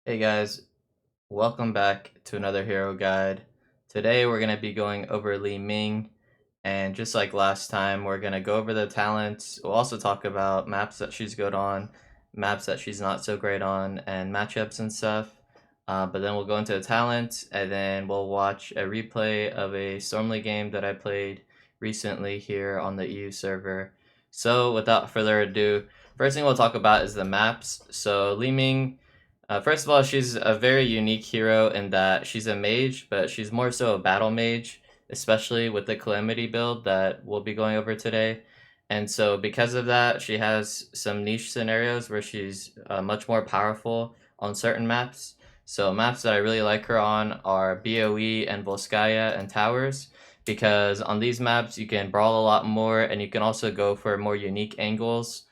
Hey guys, welcome back to another hero guide. Today we're going to be going over Li-Ming, and just like last time, we're going to go over the talents. We'll also talk about maps that she's good on, maps that she's not so great on, and matchups and stuff. But then we'll go into the talents, and then we'll watch a replay of a Storm League game that I played recently here on the EU server. So without further ado, first thing we'll talk about is the maps. So Li-Ming, first of all, she's a very unique hero in that she's a mage, but she's more so a battle mage, especially with the Calamity build that we'll be going over today. And so, because of that, she has some niche scenarios where she's much more powerful on certain maps. So, maps that I really like her on are BOE and Volskaya and Towers, because on these maps you can brawl a lot more and you can also go for more unique angles,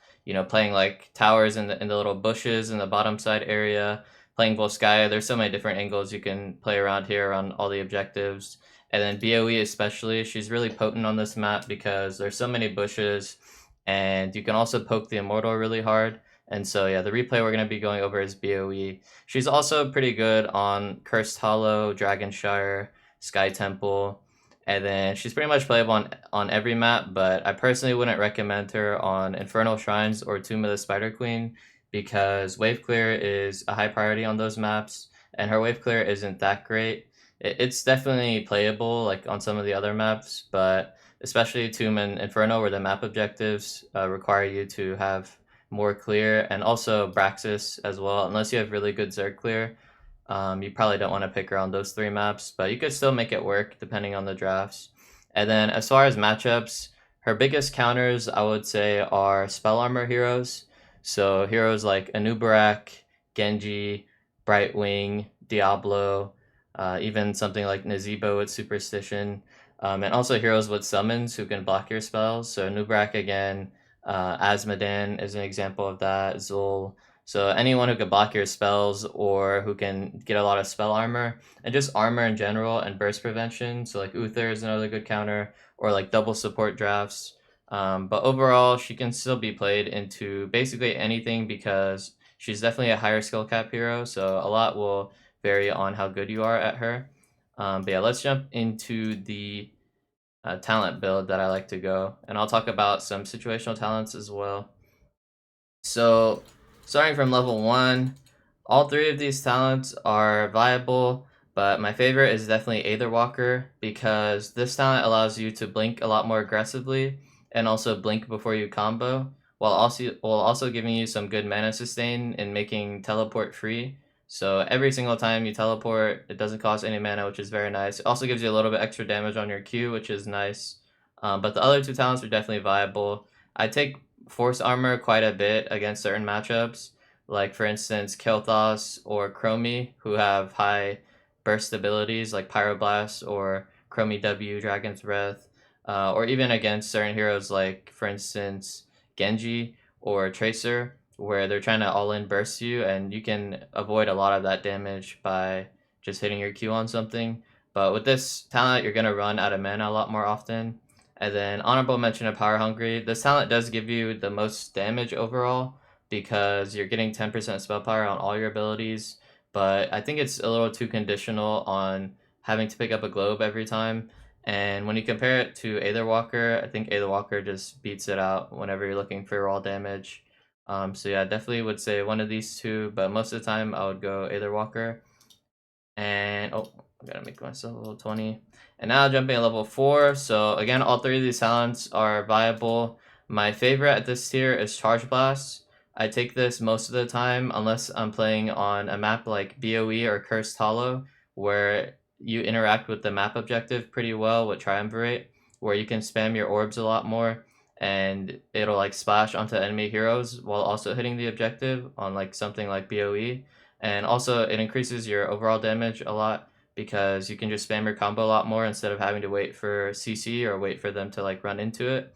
playing like towers in the little bushes in the bottom side area, playing Volskaya. There's so many different angles you can play around here on all the objectives. And then BOE especially, she's really potent on this map because there's so many bushes, and you can also poke the Immortal really hard. And so yeah, the replay we're going to be going over is BOE. She's also pretty good on Cursed Hollow, Dragonshire, Sky Temple, and then she's pretty much playable on every map, but I personally wouldn't recommend her on Infernal Shrines or Tomb of the Spider Queen because wave clear is a high priority on those maps, and her wave clear isn't that great. It's definitely playable like on some of the other maps, but especially Tomb and Inferno where the map objectives require you to have more clear, and also Braxis as well, unless you have really good Zerg clear. You probably don't want to pick around those three maps, but you could still make it work depending on the drafts. And then as far as matchups, her biggest counters I would say are spell armor heroes. So heroes like Anubarak, Genji, Brightwing, Diablo, even something like Nazeebo with Superstition, and also heroes with summons who can block your spells. So Anubarak again, Asmodan is an example of that, Zul. So anyone who can block your spells or who can get a lot of spell armor and just armor in general and burst prevention. So like Uther is another good counter, or like double support drafts. But overall, she can still be played into basically anything because she's definitely a higher skill cap hero. So a lot will vary on how good you are at her. But yeah, let's jump into the talent build that I like to go, and I'll talk about some situational talents as well. So, starting from level 1, all three of these talents are viable, but my favorite is definitely Aetherwalker because this talent allows you to blink a lot more aggressively and also blink before you combo, while also giving you some good mana sustain and making teleport free. So every single time you teleport, it doesn't cost any mana, which is very nice. It also gives you a little bit extra damage on your Q, which is nice. But the other two talents are definitely viable. I take force armor quite a bit against certain matchups, like for instance Kel'Thas or Chromie, who have high burst abilities like Pyroblast or Chromie W, Dragon's Breath, or even against certain heroes like for instance Genji or Tracer, where they're trying to all-in burst you, and you can avoid a lot of that damage by just hitting your Q on something. But with this talent, you're gonna run out of mana a lot more often. And then honorable mention of Power Hungry. This talent does give you the most damage overall because you're getting 10% spell power on all your abilities, but I think it's a little too conditional on having to pick up a globe every time. And when you compare it to Aetherwalker, I think Aetherwalker just beats it out whenever you're looking for raw damage. So yeah, definitely would say one of these two, but most of the time I would go Aetherwalker. And oh, I gotta make myself a level 20. And now jumping to level 4. So again, all three of these talents are viable. My favorite at this tier is Charge Blast. I take this most of the time unless I'm playing on a map like BOE or Cursed Hollow, where you interact with the map objective pretty well with Triumvirate, where you can spam your orbs a lot more and it'll like splash onto enemy heroes while also hitting the objective on like something like BOE. And also it increases your overall damage a lot because you can just spam your combo a lot more instead of having to wait for CC or wait for them to like run into it.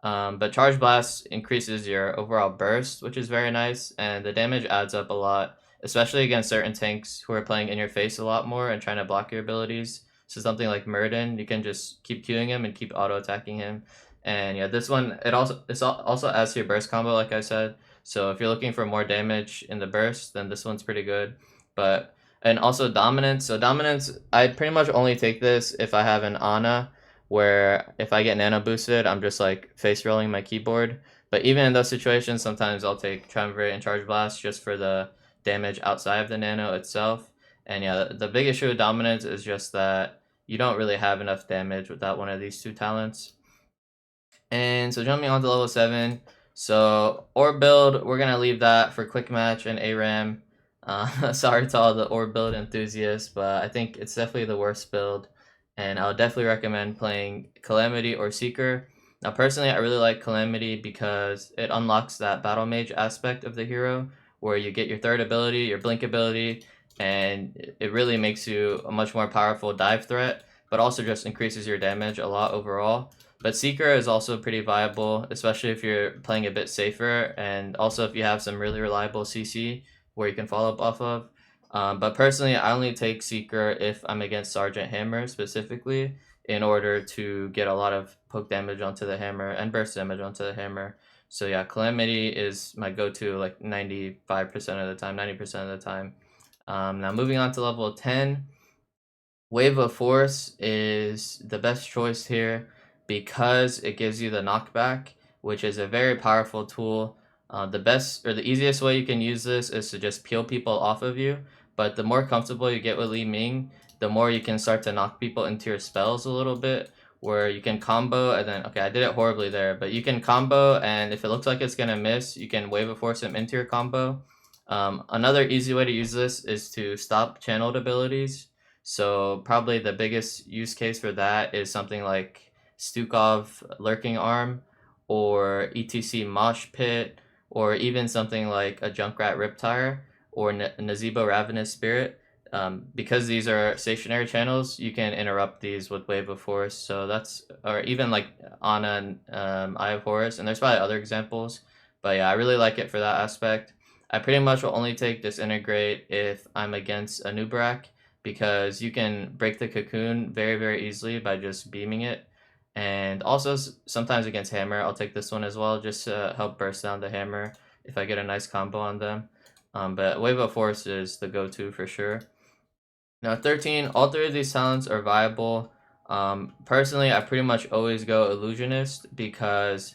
But Charge Blast increases your overall burst, which is very nice, and the damage adds up a lot, especially against certain tanks who are playing in your face a lot more and trying to block your abilities. So something like Murden, you can just keep queuing him and keep auto attacking him. And yeah, this one it also adds to your burst combo, like I said. So if you're looking for more damage in the burst, then this one's pretty good. But and also dominance. So dominance, I pretty much only take this if I have an Ana, where if I get nano boosted, I'm just like face rolling my keyboard. But even in those situations, sometimes I'll take Triumvirate and Charge Blast just for the damage outside of the nano itself. And yeah, the big issue with dominance is just that you don't really have enough damage without one of these two talents. And so jumping on to level 7, so orb build, we're going to leave that for quick match and ARAM. Sorry to all the orb build enthusiasts, but I think it's definitely the worst build. And I would definitely recommend playing Calamity or Seeker. Now personally, I really like Calamity because it unlocks that battle mage aspect of the hero, where you get your third ability, your blink ability, and it really makes you a much more powerful dive threat, but also just increases your damage a lot overall. But Seeker is also pretty viable, especially if you're playing a bit safer, and also if you have some really reliable CC where you can follow up off of. But personally, I only take Seeker if I'm against Sergeant Hammer specifically, in order to get a lot of poke damage onto the hammer and burst damage onto the hammer. So yeah, Calamity is my go-to like 95% of the time, 90% of the time. Now moving on to level 10, Wave of Force is the best choice here because it gives you the knockback, which is a very powerful tool. The best or the easiest way you can use this is to just peel people off of you, but the more comfortable you get with Li-Ming, the more you can start to knock people into your spells a little bit, where you can combo and then, okay, I did it horribly there, but you can combo, and if it looks like it's gonna miss, you can Wave of Force him into your combo. Another easy way to use this is to stop channeled abilities. So probably the biggest use case for that is something like Stukov Lurking Arm, or ETC Mosh Pit, or even something like a Junkrat Riptire or Nazebo Ravenous Spirit. Because these are stationary channels, you can interrupt these with Wave of Force. So that's, or even like Ana Eye of Horus, and there's probably other examples. But yeah, I really like it for that aspect. I pretty much will only take Disintegrate if I'm against a Nubrak, because you can break the cocoon very, very easily by just beaming it. And also sometimes against hammer, I'll take this one as well, just to help burst down the hammer if I get a nice combo on them. But Wave of Force is the go-to for sure. Now 13, all three of these talents are viable. Personally, I pretty much always go Illusionist because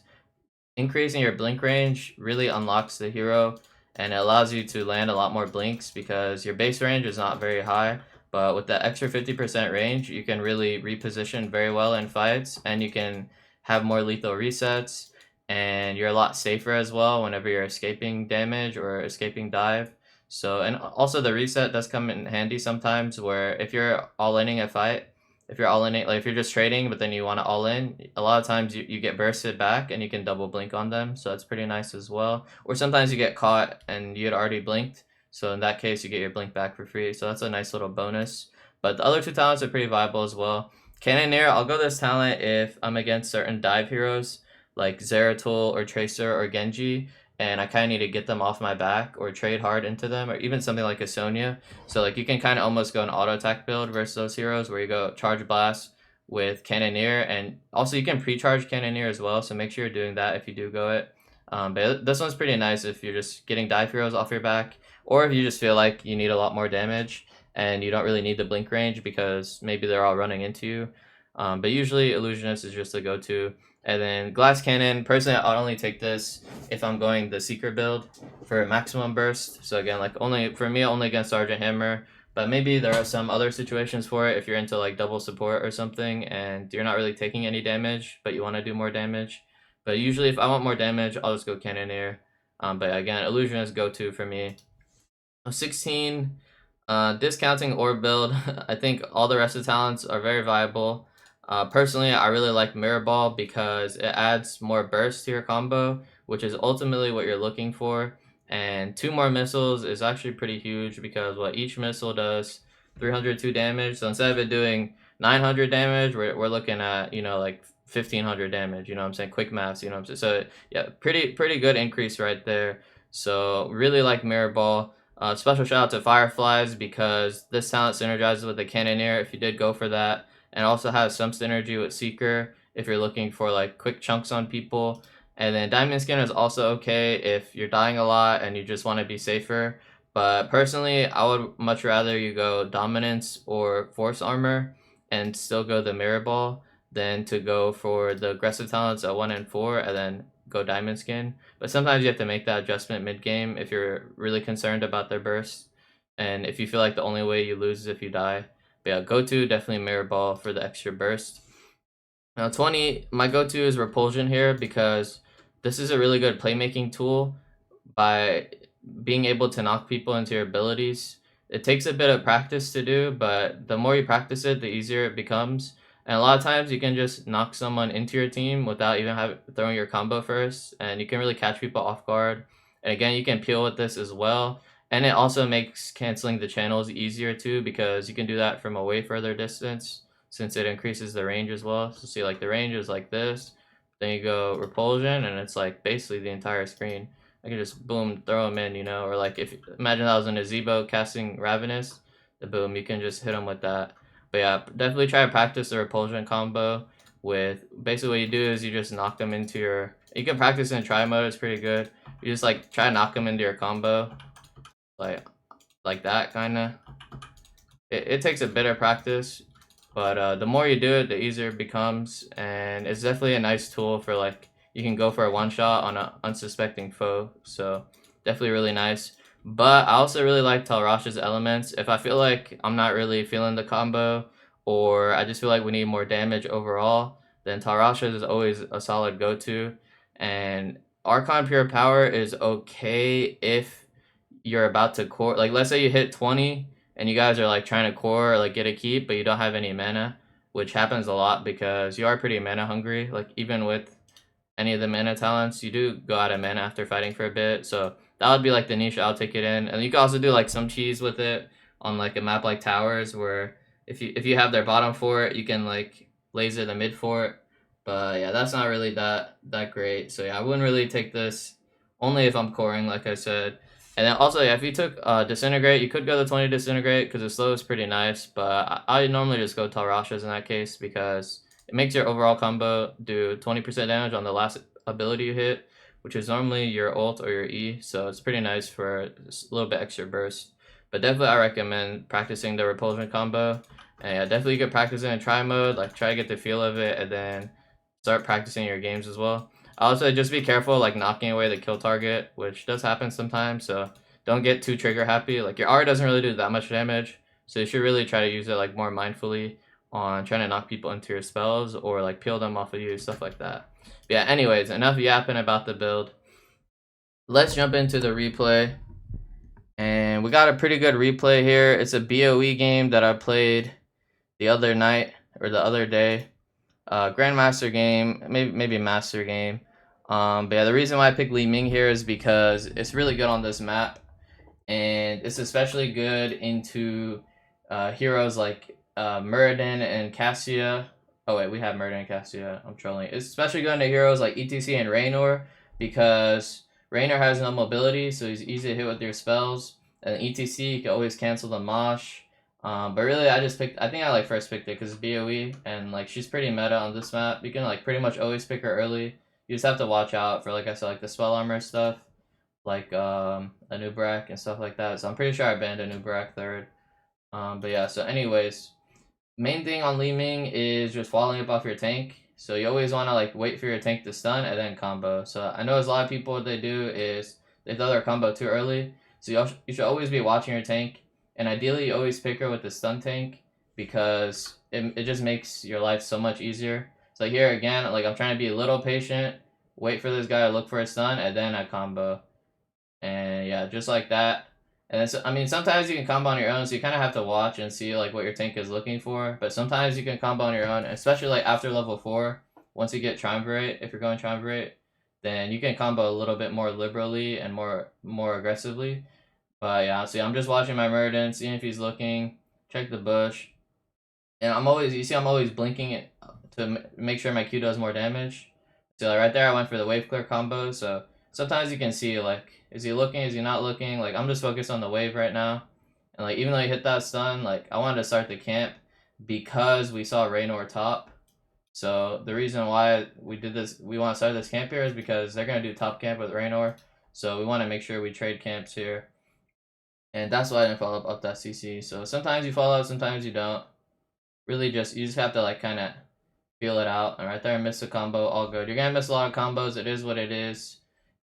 increasing your blink range really unlocks the hero, and it allows you to land a lot more blinks because your base range is not very high, but with that extra 50% range, you can really reposition very well in fights, and you can have more lethal resets, and you're a lot safer as well whenever you're escaping damage or escaping dive. So, and also the reset does come in handy sometimes, where if you're all-inning a fight, if you're all in it, like if you're just trading but then you want to all in, a lot of times you get bursted back and you can double blink on them, so that's pretty nice as well. Or sometimes you get caught and you had already blinked, so in that case you get your blink back for free, so that's a nice little bonus. But the other two talents are pretty viable as well. Cannoneer, I'll go this talent if I'm against certain dive heroes like Zeratul or Tracer or Genji, and I kind of need to get them off my back or trade hard into them, or even something like a Sonya. So like you can kind of almost go an auto attack build versus those heroes, where you go Charge Blast with Cannoneer, and also you can pre-charge Cannoneer as well, so make sure you're doing that if you do go it. But this one's pretty nice if you're just getting dive heroes off your back, or if you just feel like you need a lot more damage and you don't really need the blink range because maybe they're all running into you. But usually Illusionist is just the go-to. And then Glass Cannon, personally I'll only take this if I'm going the Seeker build for maximum burst. So again, like only for me, only against Sergeant Hammer, but maybe there are some other situations for it if you're into like double support or something and you're not really taking any damage but you want to do more damage. But usually if I want more damage, I'll just go Cannoneer. But again, Illusionist go-to for me. 16, discounting orb build. I think all the rest of the talents are very viable. Personally, I really like Mirror Ball because it adds more burst to your combo, which is ultimately what you're looking for. And 2 more missiles is actually pretty huge because what each missile does 302 damage. So instead of it doing 900 damage, we're looking at, you know, like 1500 damage, you know what I'm saying? Quick maths, you know what I'm saying? So yeah, pretty good increase right there. So really like Mirror Ball. Special shout out to Fireflies because this talent synergizes with the Cannoneer if you did go for that, and also has some synergy with Seeker if you're looking for like quick chunks on people. And then Diamond Skin is also okay if you're dying a lot and you just want to be safer, But personally, I would much rather you go dominance or force armor and still go the mirror ball than to go for the aggressive talents at 1 and 4 and then go diamond skin. But sometimes you have to make that adjustment mid game if you're really concerned about their burst and if you feel like the only way you lose is if you die. But yeah, go to definitely mirror ball for the extra burst. Now 20, my go-to is repulsion here because this is a really good playmaking tool by being able to knock people into your abilities. It takes a bit of practice to do, but the more you practice it, the easier it becomes. And a lot of times you can just knock someone into your team without even throwing your combo first, and you can really catch people off guard. And again, you can peel with this as well. And it also makes canceling the channels easier too because you can do that from a way further distance since it increases the range as well. So see, like the range is like this, then you go repulsion, and it's like basically the entire screen. I can just boom throw him in, you know, or like if imagine that was an Azebo casting Ravenous, the boom you can just hit him with that. But yeah, definitely try to practice the repulsion combo. With basically what you do is you just knock them into your. You can practice in try mode. It's pretty good. You just like try to knock them into your combo, like that kind of. It takes a bit of practice, but the more you do it, the easier it becomes, and it's definitely a nice tool for like you can go for a one shot on an unsuspecting foe. So definitely really nice. But I also really like Talrash's elements. If I feel like I'm not really feeling the combo, or I just feel like we need more damage overall, then Talrasha is always a solid go-to. And Archon Pure Power is okay if you're about to core. Like let's say you hit 20 and you guys are like trying to core or like get a keep, but you don't have any mana, which happens a lot because you are pretty mana hungry. Like even with any of the mana talents, you do go out of mana after fighting for a bit. So that would be like the niche I'll take it in. And you can also do like some cheese with it on like a map like Towers, where if you have their bottom fort, you can like laser the mid fort. But yeah, that's not really that great. So yeah, I wouldn't really take this only if I'm coring, like I said. And then also, yeah, if you took Disintegrate, you could go the 20 Disintegrate because the slow is pretty nice. But I normally just go Talrashas in that case because it makes your overall combo do 20% damage on the last ability you hit, which is normally your ult or your E. So it's pretty nice for a little bit extra burst. But definitely, I recommend practicing the repulsion combo. And yeah, definitely you could practice it in try mode, like try to get the feel of it, and then start practicing your games as well. Also, just be careful, like knocking away the kill target, which does happen sometimes. So don't get too trigger happy. Like your R doesn't really do that much damage, so you should really try to use it like more mindfully on trying to knock people into your spells or like peel them off of you, stuff like that. But yeah. Anyways, enough yapping about the build. Let's jump into the replay. And we got a pretty good replay here. It's a BOE game that I played the other night or the other day. Grandmaster game, maybe master game. But yeah, the reason why I picked Li-Ming here is because it's really good on this map, and it's especially good into heroes like Muradin and Cassia. Oh wait, we have Muradin and Cassia. I'm trolling. It's especially good into heroes like ETC and Raynor because Raynor has no mobility, so he's easy to hit with your spells. And ETC, you can always cancel the Mosh. But really, I just picked. I think I like first picked it because it's BOE and like she's pretty meta on this map. You can like pretty much always pick her early. You just have to watch out for, like I said, like the spell armor stuff, like Anubrak and stuff like that. So I'm pretty sure I banned Anubrak third. But yeah. So anyways, main thing on Li-Ming is just following up off your tank. So you always want to like wait for your tank to stun and then combo. So I know there's a lot of people, what they do is they throw their combo too early. So you should always be watching your tank, and ideally you always pick her with the stun tank because it just makes your life so much easier. So here again, like I'm trying to be a little patient, wait for this guy to look for a stun, and then I combo. And yeah, just like that. And it's, I mean, sometimes you can combo on your own, so you kind of have to watch and see like what your tank is looking for. But sometimes you can combo on your own, especially like after level 4. Once you get Triumvirate, if you're going Triumvirate, then you can combo a little bit more liberally and more aggressively. But yeah, see, I'm just watching my Muradin, seeing if he's looking. Check the bush, and you see, I'm always blinking it to make sure my Q does more damage. So like, right there, I went for the wave clear combo. So sometimes you can see like, is he looking? Is he not looking? Like I'm just focused on the wave right now, and like even though he hit that stun, like I wanted to start the camp because we saw Raynor top. So the reason why we did this, we want to start this camp here is because they're gonna do top camp with Raynor. So we want to make sure we trade camps here. And that's why I didn't follow up that CC. So sometimes you follow up, sometimes you don't. Really you just have to like kind of feel it out. And right there, I missed a combo, all good. You're gonna miss a lot of combos, it is what it is.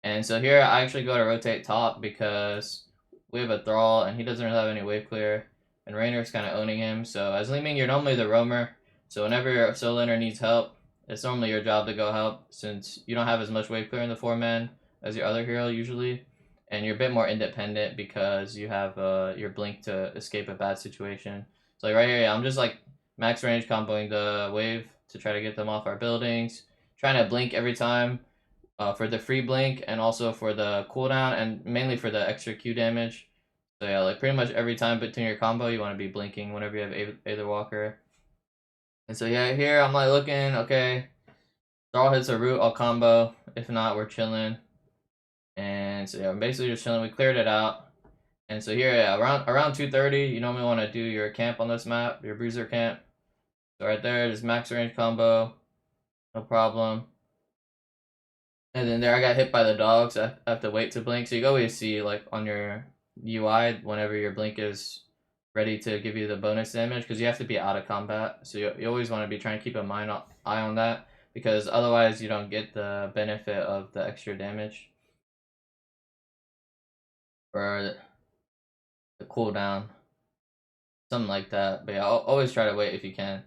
And so here I actually go to rotate top because we have a Thrall and he doesn't really have any wave clear. And Rainer's kind of owning him. So as Li-Ming, you're normally the roamer. So whenever your solo laner needs help, it's normally your job to go help since you don't have as much wave clear in the 4-man as your other hero usually. And you're a bit more independent because you have your blink to escape a bad situation. So like right here, yeah, I'm just like max range comboing the wave to try to get them off our buildings. Trying to blink every time for the free blink and also for the cooldown and mainly for the extra Q damage. So yeah, like pretty much every time between your combo, you want to be blinking whenever you have Aether Walker. And so yeah, here I'm like looking, okay, Thrall hits a root, I'll combo. If not, we're chilling. And so yeah, I'm basically just chilling. We cleared it out. And so here, yeah, around 2:30, you normally want to do your camp on this map, your bruiser camp. So right there, just max range combo, no problem. And then there, I got hit by the dogs. So I have to wait to blink. So you always see like on your UI whenever your blink is ready to give you the bonus damage because you have to be out of combat. So you always want to be trying to keep eye on that because otherwise you don't get the benefit of the extra damage or the cooldown, something like that. But yeah, always try to wait if you can.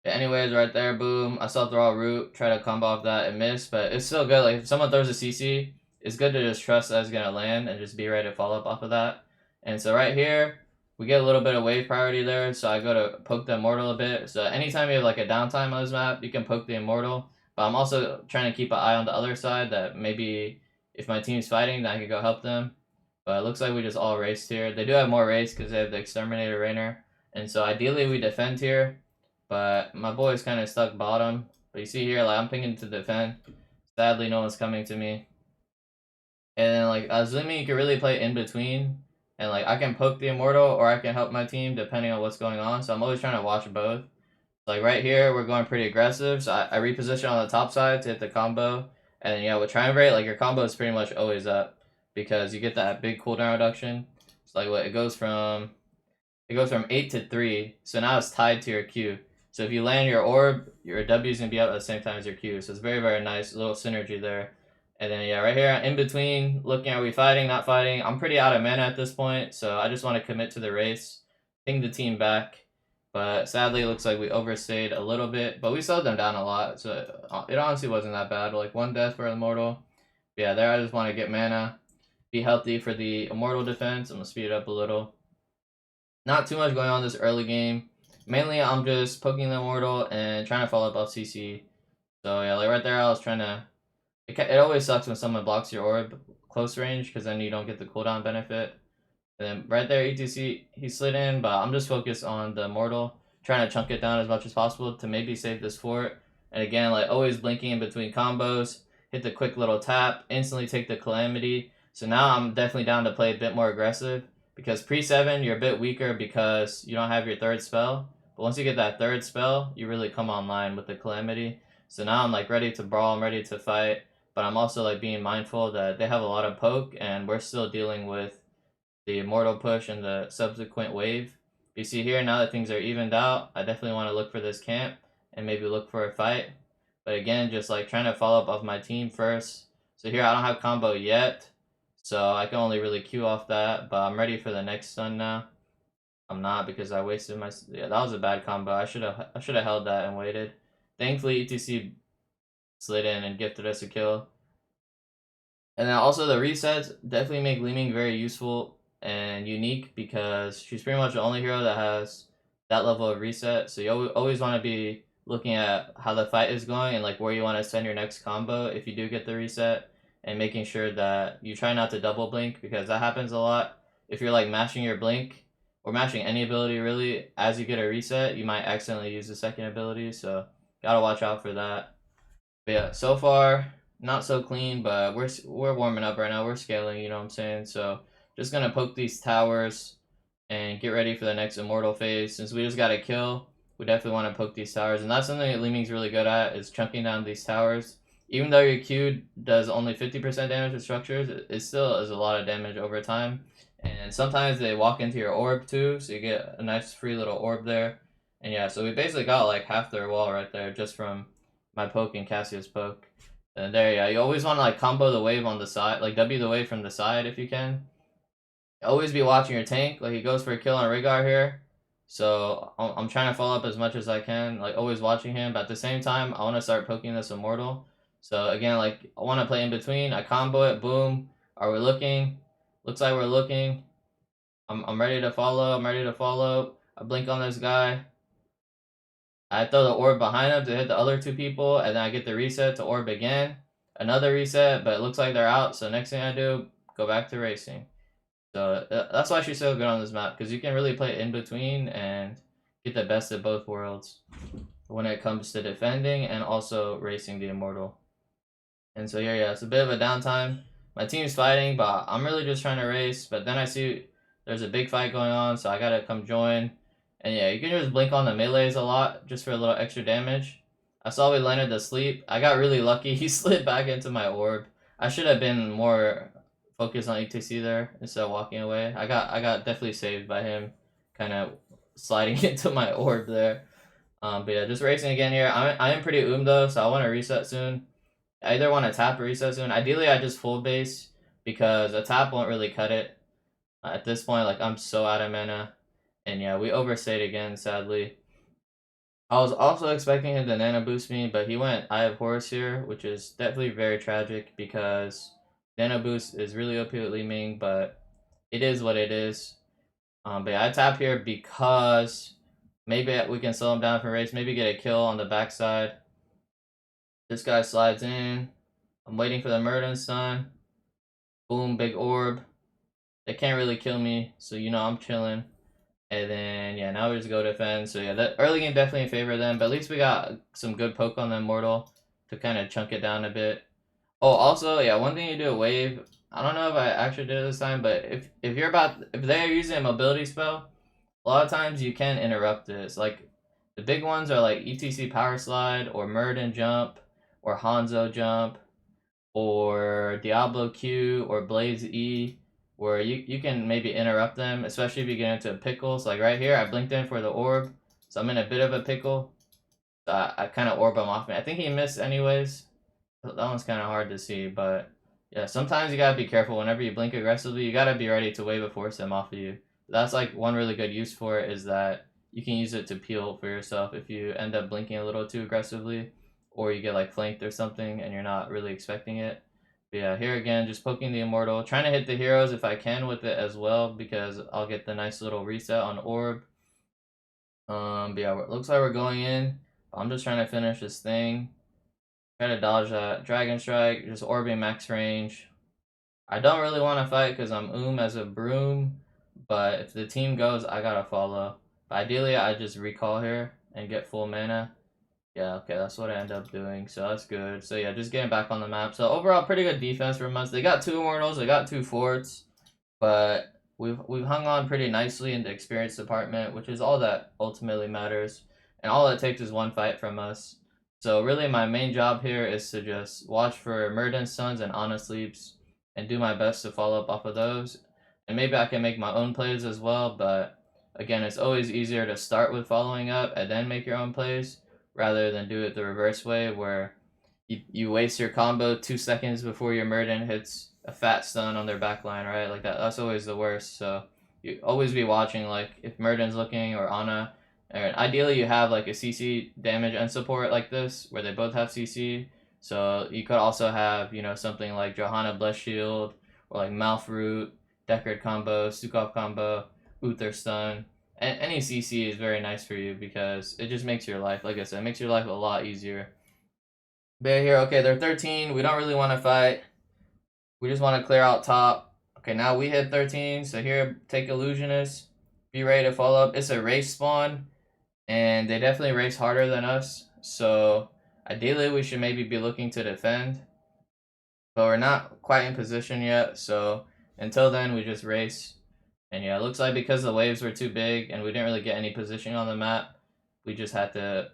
But anyways, right there, boom. I saw Thrall root, try to combo off that and miss, but it's still good. Like if someone throws a CC, it's good to just trust that it's gonna land and just be ready to follow up off of that. And so right here, we get a little bit of wave priority there, so I go to poke the Immortal a bit. So anytime you have like a downtime on this map, you can poke the Immortal. But I'm also trying to keep an eye on the other side that maybe if my team's fighting, then I can go help them. But it looks like we just all raced here. They do have more race because they have the Exterminator Rainer. And so ideally we defend here. But my boy's kind of stuck bottom. But you see here, like I'm pinging to defend. Sadly, no one's coming to me. And then like Azumi, you can really play in between. And like I can poke the Immortal or I can help my team depending on what's going on. So I'm always trying to watch both. Like right here, we're going pretty aggressive. So I reposition on the top side to hit the combo. And then, yeah, with Triumvirate, like your combo is pretty much always up because you get that big cooldown reduction. It's like what it goes from 8 to 3. So now it's tied to your Q. So if you land your orb, your W is gonna be up at the same time as your Q. So it's very, very nice little synergy there. And then yeah, right here in between, looking are we fighting, not fighting. I'm pretty out of mana at this point, so I just want to commit to the race, ping the team back. But sadly, it looks like we overstayed a little bit, but we slowed them down a lot. So it honestly wasn't that bad. Like one death for Immortal. But yeah, there I just want to get mana, be healthy for the Immortal defense. I'm gonna speed it up a little. Not too much going on this early game. Mainly, I'm just poking the Immortal and trying to follow up off CC. So yeah, like right there, I was trying to. It always sucks when someone blocks your orb close range because then you don't get the cooldown benefit. And then right there, ETC, he slid in, but I'm just focused on the Immortal, trying to chunk it down as much as possible to maybe save this fort. And again, like always blinking in between combos, hit the quick little tap, instantly take the Calamity. So now I'm definitely down to play a bit more aggressive because pre-7, you're a bit weaker because you don't have your third spell. But once you get that third spell, you really come online with the Calamity. So now I'm like ready to brawl, I'm ready to fight, but I'm also like being mindful that they have a lot of poke and we're still dealing with the Immortal push and the subsequent wave. You see here, now that things are evened out, I definitely want to look for this camp and maybe look for a fight. But again, just like trying to follow up off my team first. So here I don't have combo yet, so I can only really queue off that, but I'm ready for the next stun now. I'm not because I wasted my. Yeah, that was a bad combo. I should have held that and waited. Thankfully, ETC slid in and gifted us a kill. And then also the resets definitely make Li-Ming very useful and unique because she's pretty much the only hero that has that level of reset. So you always want to be looking at how the fight is going and like where you want to send your next combo if you do get the reset, and making sure that you try not to double blink because that happens a lot. If you're like mashing your blink or mashing any ability really as you get a reset, you might accidentally use the second ability. So gotta watch out for that. But yeah, so far not so clean, but we're warming up right now. We're scaling, you know what I'm saying? So just gonna poke these towers and get ready for the next Immortal phase. Since we just got a kill, we definitely want to poke these towers, and that's something that Li-Ming's really good at, is chunking down these towers. Even though your Q does only 50% damage to structures, it still is a lot of damage over time. And sometimes they walk into your orb too, so you get a nice free little orb there. And yeah, so we basically got like half their wall right there just from my poke and Cassius poke. And there, yeah, you always want to like combo the wave on the side, like W the wave from the side if you can. Always be watching your tank. Like he goes for a kill on Rhaegar here, so I'm trying to follow up as much as I can. Like always watching him, but at the same time, I want to start poking this immortal. So again, like I want to play in between. I combo it. Boom. Are we looking? Looks like we're looking. I'm ready to follow. I'm ready to follow. I blink on this guy. I throw the orb behind him to hit the other two people, and then I get the reset to orb again. Another reset, but it looks like they're out. So next thing I do, go back to racing. So that's why she's so good on this map, because you can really play in between and get the best of both worlds when it comes to defending and also racing the immortal. And so here, yeah, it's a bit of a downtime. My team's fighting, but I'm really just trying to race. But then I see there's a big fight going on, so I gotta come join. And yeah, you can just blink on the melees a lot, just for a little extra damage. I saw we landed the sleep. I got really lucky. He slid back into my orb. I should have been more focused on ETC there instead of walking away. I got definitely saved by him, kind of sliding into my orb there. But yeah, just racing again here. I am pretty though, so I want to reset soon. I either want to tap or reset soon. Ideally, I just full base because a tap won't really cut it. At this point, like I'm so out of mana. And yeah, we overstayed again, sadly. I was also expecting him to nano boost me, but he went I have Horus here, which is definitely very tragic because nano boost is really OP with Li-Ming, but it is what it is. But yeah, I tap here because maybe we can slow him down for race, maybe get a kill on the backside. This guy slides in. I'm waiting for the Murden Stun. Boom, big orb. They can't really kill me, so you know I'm chilling. And then yeah, now we just go defend. So yeah, that early game definitely in favor of them, but at least we got some good poke on the immortal to kind of chunk it down a bit. Oh, also yeah, one thing you do a wave. I don't know if I actually did it this time, but if they're using a mobility spell, a lot of times you can interrupt this. Like the big ones are like ETC Power Slide or Murden Jump or Hanzo Jump or Diablo Q or Blaze E, where you can maybe interrupt them, especially if you get into a pickle. So like right here, I blinked in for the orb, so I'm in a bit of a pickle. So I kind of orb him off me. I think he missed anyways. That one's kind of hard to see, but yeah, sometimes you gotta be careful. Whenever you blink aggressively, you gotta be ready to wave a force him off of you. That's like one really good use for it is that you can use it to peel for yourself if you end up blinking a little too aggressively, or you get like flanked or something and you're not really expecting it. But yeah, here again, just poking the immortal, trying to hit the heroes if I can with it as well because I'll get the nice little reset on orb. But yeah, it looks like we're going in. I'm just trying to finish this thing. Try to dodge that Dragon Strike, just orbing max range. I don't really want to fight because I'm as a broom, but if the team goes, I gotta follow. But ideally, I just recall here and get full mana. Yeah, okay, that's what I end up doing, so that's good. So yeah, just getting back on the map. So overall, pretty good defense from us. They got 2 Immortals, they got 2 forts, but we've hung on pretty nicely in the experience department, which is all that ultimately matters. And all it takes is one fight from us. So really, my main job here is to just watch for Murden Suns and Ana Sleeps, and do my best to follow up off of those. And maybe I can make my own plays as well, but again, it's always easier to start with following up and then make your own plays rather than do it the reverse way where you waste your combo 2 seconds before your Murden hits a fat stun on their backline, right? Like that's always the worst. So you always be watching like if Murden's looking or Ana. And ideally you have like a CC damage and support like this where they both have CC. So you could also have, you know, something like Johanna Bless Shield or like Mouth Root, Deckard combo, Sukov combo, Uther stun. And any CC is very nice for you because it just makes your life, like I said, it makes your life a lot easier. But here, okay, they're 13. We don't really want to fight. We just want to clear out top. Okay, now we hit 13. So here, take Illusionist. Be ready to follow up. It's a race spawn. And they definitely race harder than us. So ideally, we should maybe be looking to defend. But we're not quite in position yet. So until then, we just race. And yeah, it looks like because the waves were too big and we didn't really get any positioning on the map, we just had to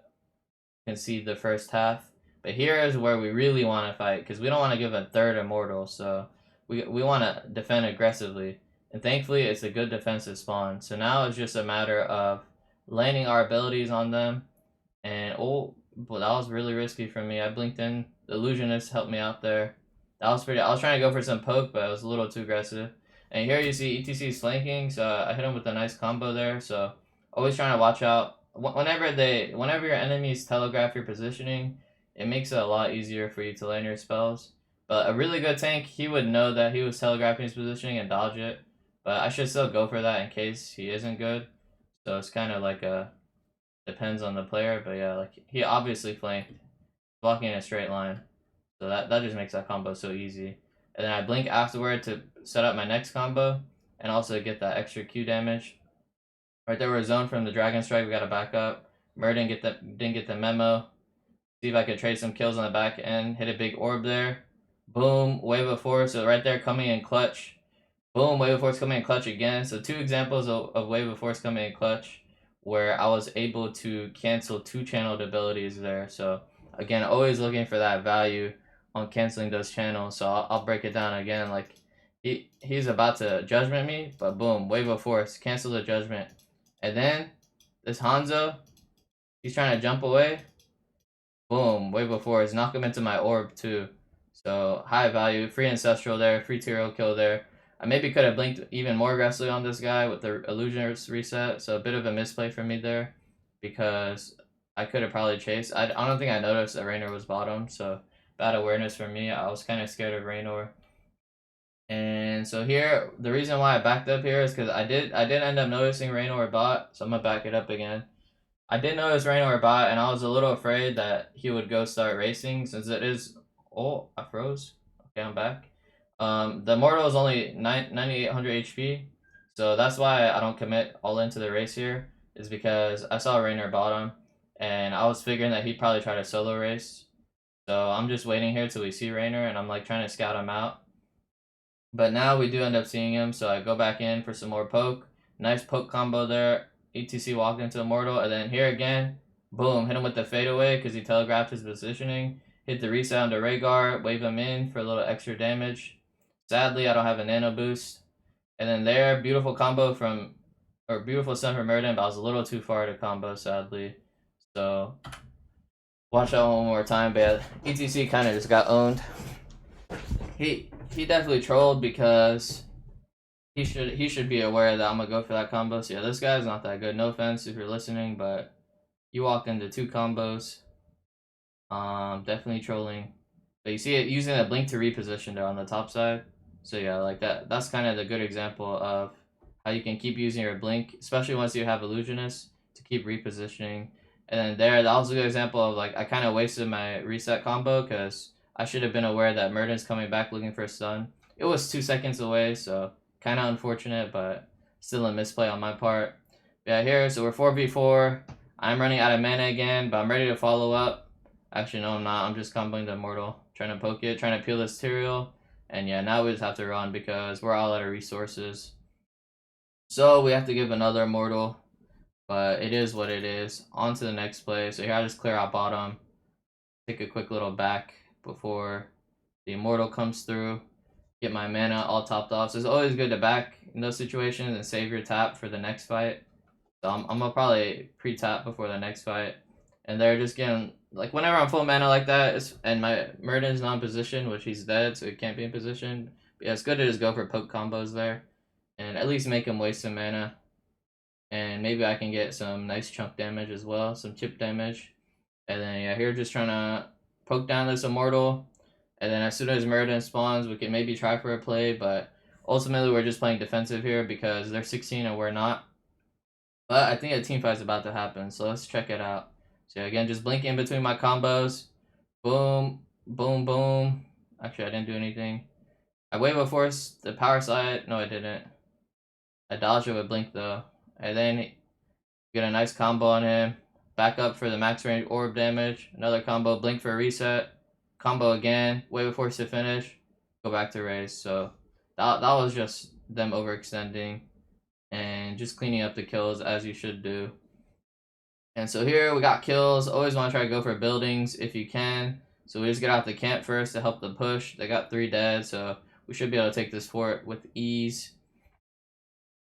concede the first half. But here is where we really want to fight because we don't want to give a third immortal. So we want to defend aggressively. And thankfully, it's a good defensive spawn. So now it's just a matter of landing our abilities on them. And oh, but that was really risky for me. I blinked in. The illusionist helped me out there. That was pretty. I was trying to go for some poke, but I was a little too aggressive. And here you see ETC's flanking, so I hit him with a nice combo there. So always trying to watch out. Whenever your enemies telegraph your positioning, it makes it a lot easier for you to land your spells. But a really good tank, he would know that he was telegraphing his positioning and dodge it. But I should still go for that in case he isn't good. So it's kind of like a depends on the player. But yeah, like he obviously flanked, blocking in a straight line. So that just makes that combo so easy. And then I blink afterward to set up my next combo and also get that extra Q damage. Right there, we're zoned from the Dragon Strike. We got to back up. Mur didn't get the memo. See if I could trade some kills on the back end. Hit a big orb there. Boom, wave of force. So right there, coming in clutch. Boom, wave of force coming in clutch again. So two examples of wave of force coming in clutch where I was able to cancel two channeled abilities there. So again, always looking for that value on canceling those channels. So I'll break it down again. Like he's about to judgment me, but boom, wave of force, cancel the judgment. And then this Hanzo, he's trying to jump away. Boom, wave of force, knock him into my orb too. So high value, free ancestral there, free tier kill there. I maybe could have blinked even more aggressively on this guy with the illusionist reset. So a bit of a misplay for me there because I could have probably chased. I don't think I noticed that Raynor was bottom, so bad awareness for me. I was kind of scared of Raynor. And so here, the reason why I backed up here is because I did end up noticing Raynor bot, so I'm gonna back it up again. I did notice Raynor bot, and I was a little afraid that he would go start racing since it is. Oh, I froze. Okay, I'm back. The mortal is only 9800 HP, so that's why I don't commit all into the race here. Is because I saw Raynor bottom, and I was figuring that he'd probably try to solo race. So I'm just waiting here till we see Raynor, and I'm like trying to scout him out. But now we do end up seeing him, so I go back in for some more poke. Nice poke combo there. ETC walked into Immortal, and then here again, boom, hit him with the fadeaway because he telegraphed his positioning. Hit the reset onto Rhaegar, wave him in for a little extra damage. Sadly, I don't have a nano boost. And then there, beautiful combo from, or beautiful stun from Murden, but I was a little too far to combo, sadly. So, watch out one more time, but yeah, ETC kind of just got owned. He definitely trolled because he should be aware that I'm gonna go for that combo. So yeah, this guy's not that good. No offense if you're listening, but you walked into two combos. Definitely trolling. But you see it using a blink to reposition there on the top side. So yeah, like that's kind of the good example of how you can keep using your blink, especially once you have illusionist to keep repositioning. And then there, that was a good example of like I kind of wasted my reset combo because I should have been aware that Murden's coming back looking for a stun. It was 2 seconds away, so kind of unfortunate, but still a misplay on my part. Yeah, here, so we're 4v4. I'm running out of mana again, but I'm ready to follow up. Actually, no, I'm not. I'm just comboing the Immortal, trying to poke it, trying to peel this Tyrael. And yeah, now we just have to run because we're all out of resources. So we have to give another Immortal, but it is what it is. On to the next play. So here I just clear out bottom, take a quick little back before the Immortal comes through, get my mana all topped off. So it's always good to back in those situations and save your tap for the next fight. So I'm gonna probably pre-tap before the next fight. And they're just getting, like, whenever I'm full mana like that, and my Murden's not in position, which he's dead, so he can't be in position. But yeah, it's good to just go for poke combos there. And at least make him waste some mana. And maybe I can get some nice chunk damage as well, some chip damage. And then yeah, here just trying to poke down this Immortal. And then as soon as Murden spawns, we can maybe try for a play, but ultimately we're just playing defensive here because they're 16 and we're not. But I think a team fight is about to happen, so let's check it out. So again, just blink in between my combos. Boom, boom, boom. Actually, I didn't do anything. I wave a force, the power slide. No, I didn't. I dodged it with blink though. And then get a nice combo on him. Back up for the max range orb damage. Another combo, blink for a reset. Combo again, wave a force to finish. Go back to raise. So that was just them overextending and just cleaning up the kills as you should do. And so here we got kills. Always want to try to go for buildings if you can. So we just get out the camp first to help the push. They got 3 dead, so we should be able to take this fort with ease.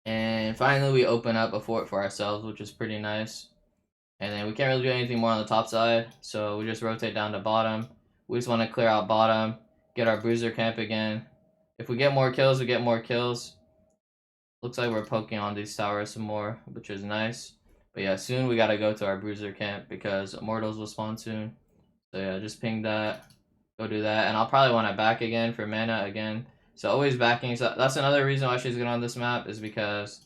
And finally, we open up a fort for ourselves, which is pretty nice. And then we can't really do anything more on the top side, so we just rotate down to bottom. We just want to clear out bottom, get our bruiser camp again. If we get more kills, we get more kills. Looks like we're poking on these towers some more, which is nice. But yeah, soon we gotta go to our bruiser camp because immortals will spawn soon. So yeah, just ping that, go do that, and I'll probably want to back again for mana again. So always backing. So that's another reason why she's good on this map, is because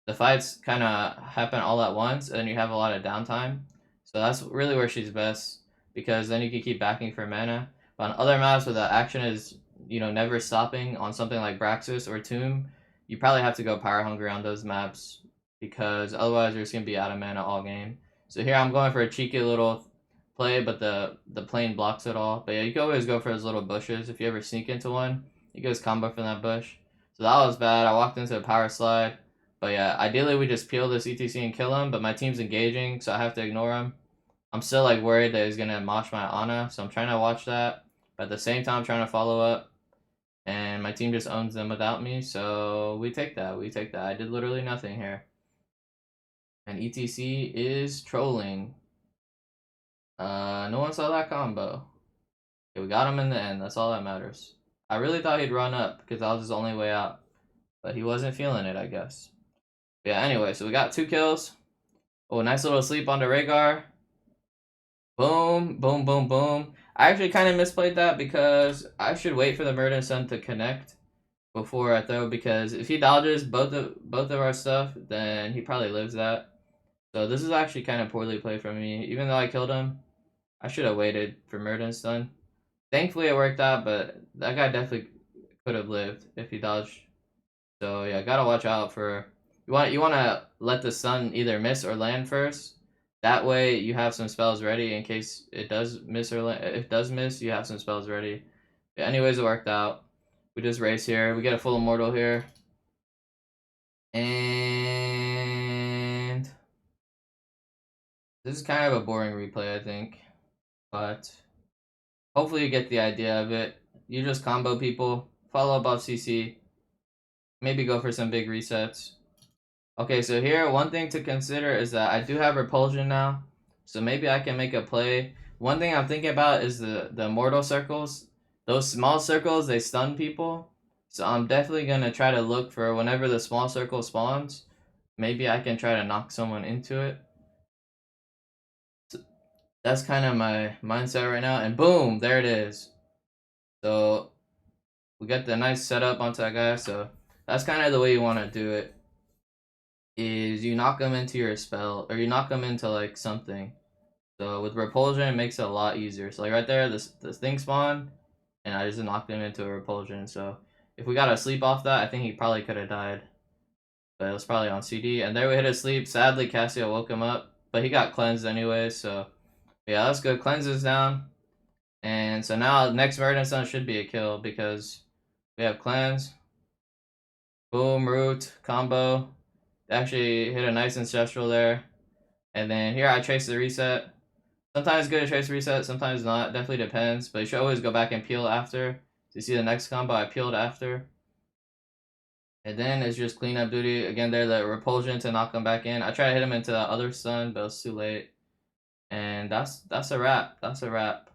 the fights kind of happen all at once, and you have a lot of downtime. So that's really where she's best, because then you can keep backing for mana. But on other maps where the action is, you know, never stopping, on something like Braxis or Tomb, you probably have to go power hungry on those maps, because otherwise you're just gonna be out of mana all game. So here I'm going for a cheeky little play, but the plane blocks it all. But yeah, you can always go for those little bushes. If you ever sneak into one, you can just combo from that bush. So that was bad. I walked into a power slide. But yeah, ideally we just peel this ETC and kill him, but my team's engaging, so I have to ignore him. I'm still like worried that he's gonna mosh my Ana, so I'm trying to watch that. But at the same time, I'm trying to follow up. And my team just owns them without me, so we take that. We take that. I did literally nothing here. And ETC is trolling. No one saw that combo. Okay, we got him in the end. That's all that matters. I really thought he'd run up because that was his only way out. But he wasn't feeling it, I guess. Yeah, anyway, so we got 2 kills. Oh, nice little sleep on the Rhaegar. Boom, boom, boom, boom. I actually kind of misplayed that because I should wait for the Murder Sun to connect before I throw, because if he dodges both of our stuff, then he probably lives that. So this is actually kind of poorly played from me. Even though I killed him, I should have waited for Murder Sun. Thankfully it worked out, but that guy definitely could have lived if he dodged. So yeah, gotta watch out for, you want to let the sun either miss or land first. That way you have some spells ready in case it does miss, or if it does miss, you have some spells ready. But anyways, it worked out. We just race here. We get a full immortal here. And this is kind of a boring replay, I think. But hopefully you get the idea of it. You just combo people, follow up off CC, maybe go for some big resets. Okay, so here, one thing to consider is that I do have repulsion now, so maybe I can make a play. One thing I'm thinking about is the immortal circles. Those small circles, they stun people, so I'm definitely going to try to look for whenever the small circle spawns, maybe I can try to knock someone into it. So that's kind of my mindset right now, and boom, there it is. So we got the nice setup onto that guy, so that's kind of the way you want to do it. Is you knock them into your spell, or you knock them into like something. So with repulsion, it makes it a lot easier. So like right there, this thing spawned, and I just knocked him into a repulsion. So if we got a sleep off that, I think he probably could have died. But it was probably on CD. And there we hit a sleep. Sadly, Cassio woke him up, but he got cleansed anyway. So yeah, that's good. Cleanses down. And so now next Murder Sun should be a kill because we have cleanse. Boom, root, combo. Actually hit a nice ancestral there. And then here I trace the reset. Sometimes it's good to trace reset, sometimes not. Definitely depends. But you should always go back and peel after. So you see the next combo, I peeled after. And then it's just cleanup duty. Again, there the repulsion to knock him back in. I tried to hit him into the other sun, but it was too late. And that's a wrap. That's a wrap.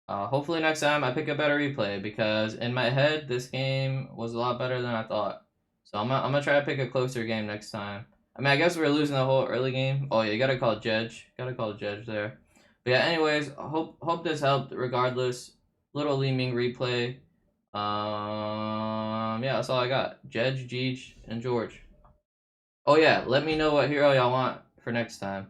Hopefully next time I pick a better replay, because in my head this game was a lot better than I thought. So I'm gonna try to pick a closer game next time. I mean, I guess we're losing the whole early game. Oh yeah, you gotta call Judge. Gotta call Judge there. But yeah, anyways, hope this helped. Regardless, little Li-Ming replay. Yeah, that's all I got. Judge, Jeej, and George. Oh yeah, let me know what hero y'all want for next time.